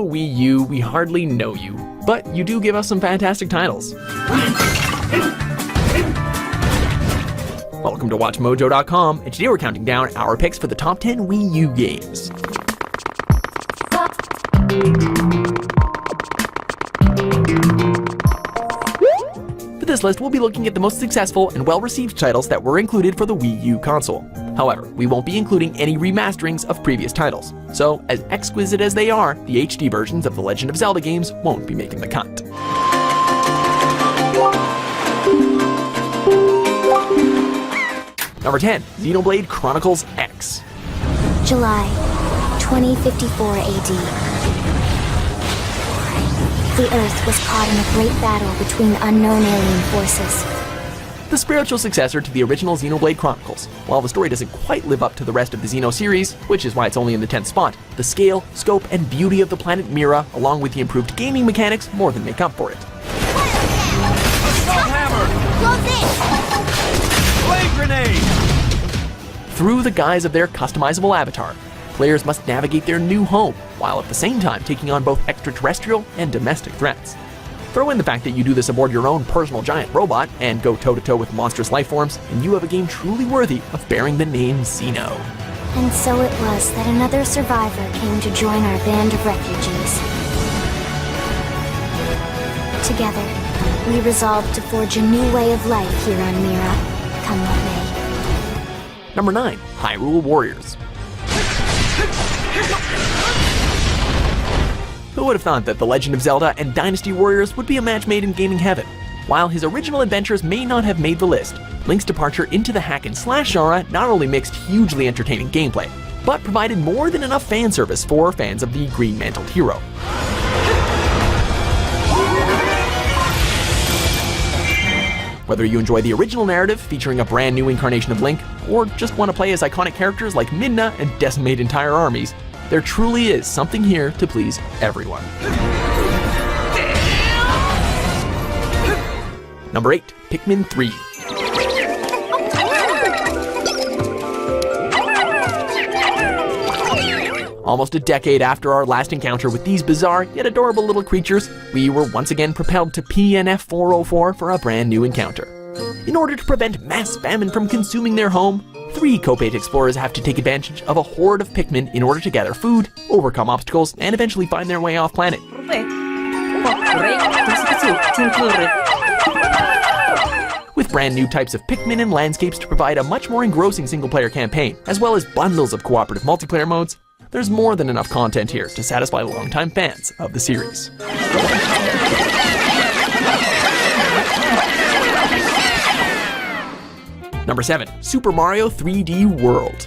Nintendo, Wii U, we hardly know you, but you do give us some fantastic titles. Welcome to WatchMojo.com, and today we're counting down our picks for the top 10 Wii U games. For this list, we'll be looking at the most successful and well-received titles that were included for the Wii U console. However, we won't be including any remasterings of previous titles, so as exquisite as they are, the HD versions of the Legend of Zelda games won't be making the cut. Number 10, Xenoblade Chronicles X. July 2054 AD. The Earth was caught in a great battle between unknown alien forces. The spiritual successor to the original Xenoblade Chronicles. While the story doesn't quite live up to the rest of the Xeno series, which is why it's only in the 10th spot, the scale, scope, and beauty of the planet Mira, along with the improved gaming mechanics, more than make up for it. Assault hammer! Blade grenade! Through the guise of their customizable avatar, players must navigate their new home, while at the same time taking on both extraterrestrial and domestic threats. Throw in the fact that you do this aboard your own personal giant robot and go toe-to-toe with monstrous lifeforms, and you have a game truly worthy of bearing the name Xeno. And so it was that another survivor came to join our band of refugees. Together, we resolved to forge a new way of life here on Mira, come what may. Number 9, Hyrule Warriors. Who would have thought that The Legend of Zelda and Dynasty Warriors would be a match made in gaming heaven? While his original adventures may not have made the list, Link's departure into the hack and slash genre not only mixed hugely entertaining gameplay, but provided more than enough fan service for fans of the green-mantled hero. Whether you enjoy the original narrative featuring a brand new incarnation of Link, or just want to play as iconic characters like Midna and decimate entire armies, there truly is something here to please everyone. Number 8, Pikmin 3. Almost a decade after our last encounter with these bizarre yet adorable little creatures, we were once again propelled to PNF 404 for a brand new encounter. In order to prevent mass famine from consuming their home, 3 Copate explorers have to take advantage of a horde of Pikmin in order to gather food, overcome obstacles, and eventually find their way off planet. With brand new types of Pikmin and landscapes to provide a much more engrossing single-player campaign, as well as bundles of cooperative multiplayer modes, there's more than enough content here to satisfy longtime fans of the series. Number 7, Super Mario 3D World.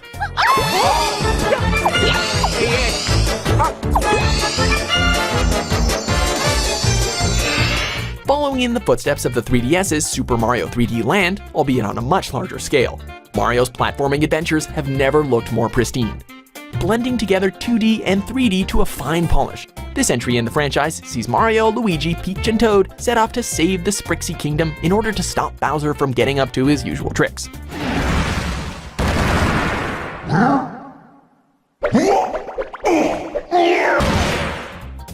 Following in the footsteps of the 3DS's Super Mario 3D Land, albeit on a much larger scale, Mario's platforming adventures have never looked more pristine, blending together 2D and 3D to a fine polish. This entry in the franchise sees Mario, Luigi, Peach, and Toad set off to save the Sprixie Kingdom in order to stop Bowser from getting up to his usual tricks.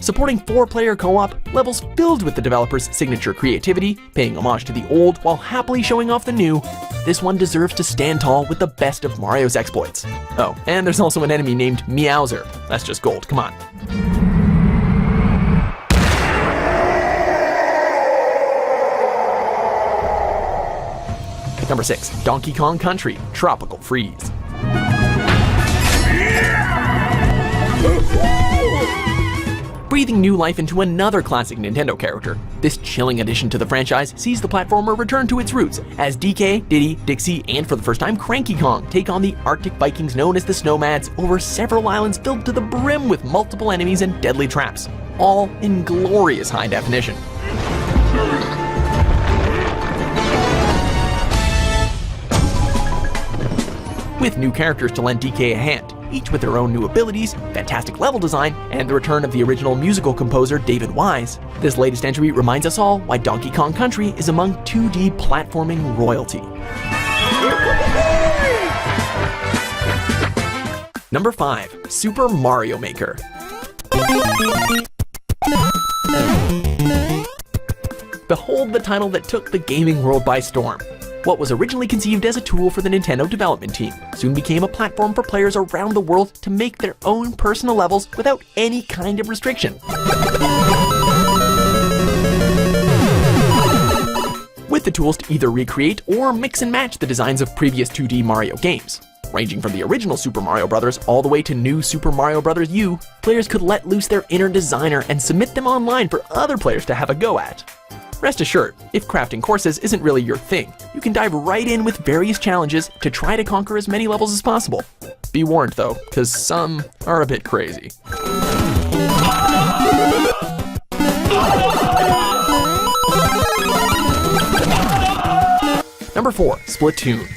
Supporting 4-player co-op, levels filled with the developer's signature creativity, paying homage to the old while happily showing off the new, this one deserves to stand tall with the best of Mario's exploits. Oh, and there's also an enemy named Meowser. That's just gold, come on. Number 6, Donkey Kong Country, Tropical Freeze. Breathing new life into another classic Nintendo character, this chilling addition to the franchise sees the platformer return to its roots as DK, Diddy, Dixie, and for the first time Cranky Kong take on the Arctic Vikings known as the Snowmads over several islands filled to the brim with multiple enemies and deadly traps, all in glorious high definition. With new characters to lend DK a hand, each with their own new abilities, fantastic level design, and the return of the original musical composer David Wise, this latest entry reminds us all why Donkey Kong Country is among 2D platforming royalty. Number 5, Super Mario Maker. Behold the title that took the gaming world by storm. What was originally conceived as a tool for the Nintendo development team soon became a platform for players around the world to make their own personal levels without any kind of restriction. With the tools to either recreate or mix and match the designs of previous 2D Mario games. Ranging from the original Super Mario Bros. All the way to new Super Mario Bros. U, players could let loose their inner designer and submit them online for other players to have a go at. Rest assured, if crafting courses isn't really your thing, you can dive right in with various challenges to try to conquer as many levels as possible. Be warned though, because some are a bit crazy. Number 4, Splatoon.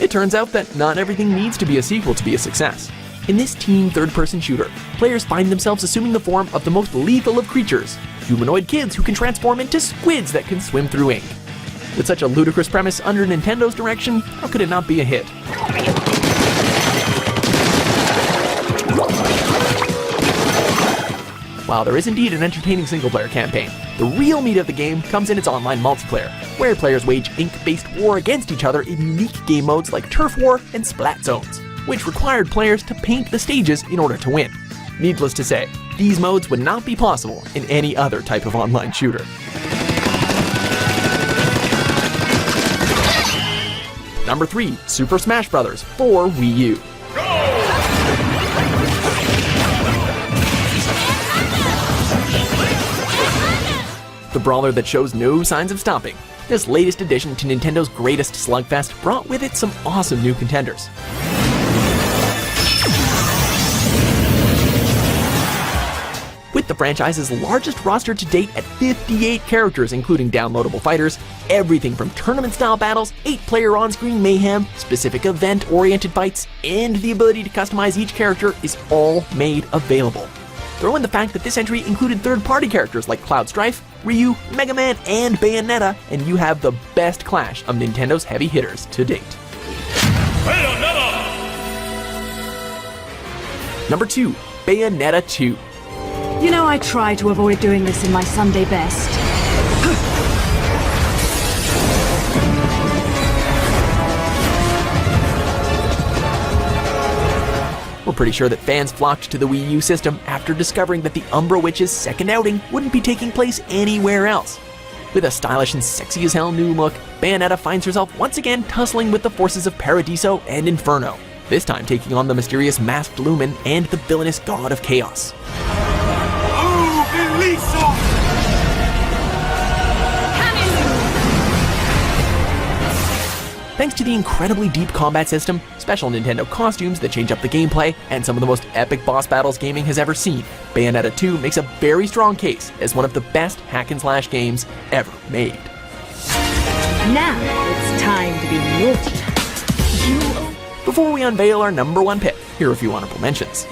It turns out that not everything needs to be a sequel to be a success. In this teen third-person shooter, players find themselves assuming the form of the most lethal of creatures, humanoid kids who can transform into squids that can swim through ink. With such a ludicrous premise under Nintendo's direction, how could it not be a hit? While there is indeed an entertaining single-player campaign, the real meat of the game comes in its online multiplayer, where players wage ink-based war against each other in unique game modes like Turf War and Splat Zones, which required players to paint the stages in order to win. Needless to say, these modes would not be possible in any other type of online shooter. Number 3, Super Smash Bros. For Wii U. The brawler that shows no signs of stopping, this latest addition to Nintendo's greatest slugfest brought with it some awesome new contenders. With the franchise's largest roster to date at 58 characters including downloadable fighters, everything from tournament-style battles, 8-player on-screen mayhem, specific event-oriented fights, and the ability to customize each character is all made available. Throw in the fact that this entry included third-party characters like Cloud Strife, Ryu, Mega Man, and Bayonetta, and you have the best clash of Nintendo's heavy hitters to date. Bayonetta! Number 2, Bayonetta 2. You know, I try to avoid doing this in my Sunday best. We're pretty sure that fans flocked to the Wii U system after discovering that the Umbra Witch's second outing wouldn't be taking place anywhere else. With a stylish and sexy as hell new look, Bayonetta finds herself once again tussling with the forces of Paradiso and Inferno, this time taking on the mysterious masked Lumen and the villainous God of Chaos. Thanks to the incredibly deep combat system, special Nintendo costumes that change up the gameplay, and some of the most epic boss battles gaming has ever seen, Bayonetta 2 makes a very strong case as one of the best hack-and-slash games ever made. Now it's time to be naughty. Before we unveil our number 1 pick, here are a few honorable mentions.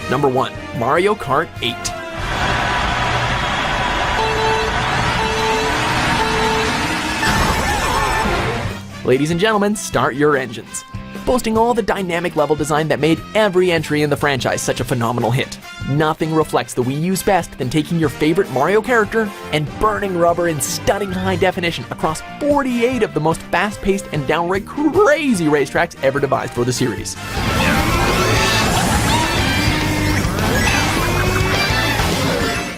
Number 1, Mario Kart 8. Ladies and gentlemen, start your engines. Boasting all the dynamic level design that made every entry in the franchise such a phenomenal hit, nothing reflects the Wii U's best than taking your favorite Mario character and burning rubber in stunning high definition across 48 of the most fast-paced and downright crazy racetracks ever devised for the series.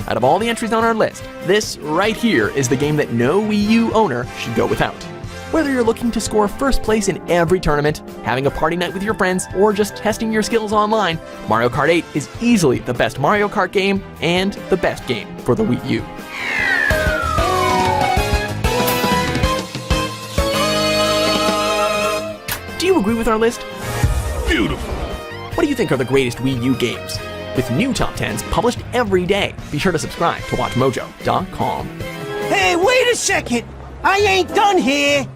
Out of all the entries on our list, this right here is the game that no Wii U owner should go without. Whether you're looking to score first place in every tournament, having a party night with your friends, or just testing your skills online, Mario Kart 8 is easily the best Mario Kart game and the best game for the Wii U. Do you agree with our list? Beautiful. What do you think are the greatest Wii U games? With new top 10s published every day, be sure to subscribe to WatchMojo.com. Hey, wait a second! I ain't done here!